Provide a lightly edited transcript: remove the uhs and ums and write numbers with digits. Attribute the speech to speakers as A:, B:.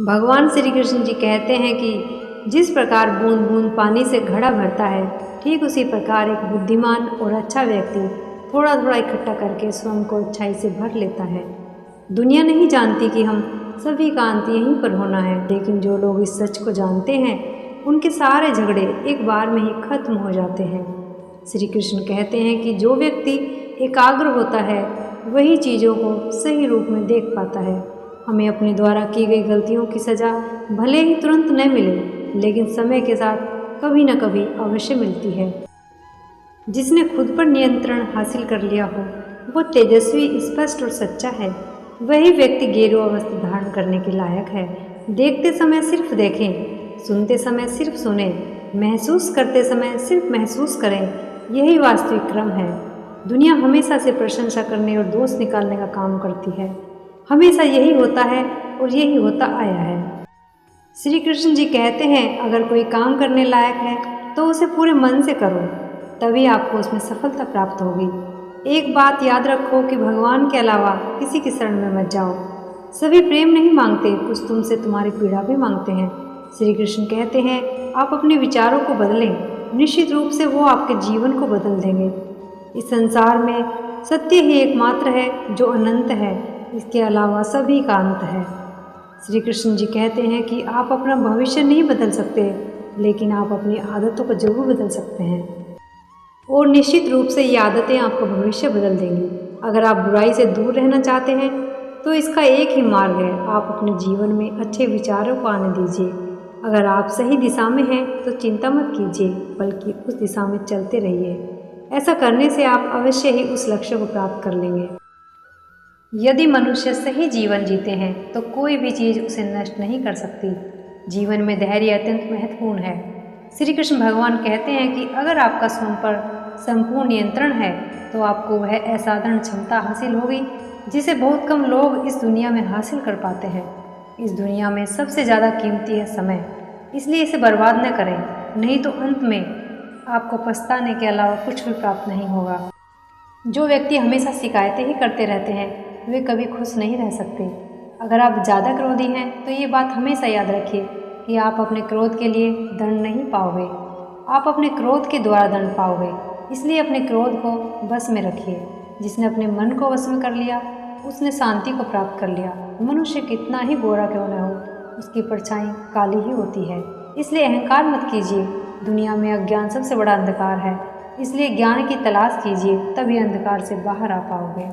A: भगवान श्री कृष्ण जी कहते हैं कि जिस प्रकार बूंद बूंद पानी से घड़ा भरता है, ठीक उसी प्रकार एक बुद्धिमान और अच्छा व्यक्ति थोड़ा थोड़ा इकट्ठा करके स्वयं को अच्छाई से भर लेता है। दुनिया नहीं जानती कि हम सभी का अंत यहीं पर होना है, लेकिन जो लोग इस सच को जानते हैं उनके सारे झगड़े एक बार में ही खत्म हो जाते हैं। श्री कृष्ण कहते हैं कि जो व्यक्ति एकाग्र होता है वही चीज़ों को सही रूप में देख पाता है। हमें अपने द्वारा की गई गलतियों की सज़ा भले ही तुरंत न मिले, लेकिन समय के साथ कभी न कभी अवश्य मिलती है। जिसने खुद पर नियंत्रण हासिल कर लिया हो वो तेजस्वी, स्पष्ट और सच्चा है। वही व्यक्ति गेरुआ वस्त्र धारण करने के लायक है। देखते समय सिर्फ देखें, सुनते समय सिर्फ सुने, महसूस करते समय सिर्फ महसूस करें, यही वास्तविक क्रम है। दुनिया हमेशा से प्रशंसा करने और दोष निकालने का काम करती है। हमेशा यही होता है और यही होता आया है। श्री कृष्ण जी कहते हैं अगर कोई काम करने लायक है तो उसे पूरे मन से करो, तभी आपको उसमें सफलता प्राप्त होगी। एक बात याद रखो कि भगवान के अलावा किसी की शरण में मत जाओ। सभी प्रेम नहीं मांगते, कुछ तुमसे तुम्हारी पीड़ा भी मांगते हैं। श्री कृष्ण कहते हैं आप अपने विचारों को बदलें, निश्चित रूप से वो आपके जीवन को बदल देंगे। इस संसार में सत्य ही एकमात्र है जो अनंत है, इसके अलावा सभी का अंत है। श्री कृष्ण जी कहते हैं कि आप अपना भविष्य नहीं बदल सकते, लेकिन आप अपनी आदतों को जरूर बदल सकते हैं, और निश्चित रूप से ये आदतें आपका भविष्य बदल देंगी। अगर आप बुराई से दूर रहना चाहते हैं तो इसका एक ही मार्ग है, आप अपने जीवन में अच्छे विचारों को आने दीजिए। अगर आप सही दिशा में हैं तो चिंता मत कीजिए, बल्कि उस दिशा में चलते रहिए। ऐसा करने से आप अवश्य ही उस लक्ष्य को प्राप्त कर लेंगे। यदि मनुष्य सही जीवन जीते हैं तो कोई भी चीज़ उसे नष्ट नहीं कर सकती। जीवन में धैर्य अत्यंत महत्वपूर्ण है। श्री कृष्ण भगवान कहते हैं कि अगर आपका स्वयं पर संपूर्ण नियंत्रण है तो आपको वह असाधारण क्षमता हासिल होगी जिसे बहुत कम लोग इस दुनिया में हासिल कर पाते हैं। इस दुनिया में सबसे ज़्यादा कीमती है समय, इसलिए इसे बर्बाद न करें, नहीं तो अंत में आपको पछताने के अलावा कुछ भी प्राप्त नहीं होगा। जो व्यक्ति हमेशा शिकायतें ही करते रहते हैं वे कभी खुश नहीं रह सकते। अगर आप ज़्यादा क्रोधी हैं तो ये बात हमेशा याद रखिए कि आप अपने क्रोध के लिए दंड नहीं पाओगे, आप अपने क्रोध के द्वारा दंड पाओगे। इसलिए अपने क्रोध को बस में रखिए। जिसने अपने मन को वश में कर लिया उसने शांति को प्राप्त कर लिया। मनुष्य कितना ही गोरा क्यों न हो, उसकी परछाई काली ही होती है। इसलिए अहंकार मत कीजिए। दुनिया में अज्ञान सबसे बड़ा अंधकार है, इसलिए ज्ञान की तलाश कीजिए, तभी अंधकार से बाहर आ पाओगे।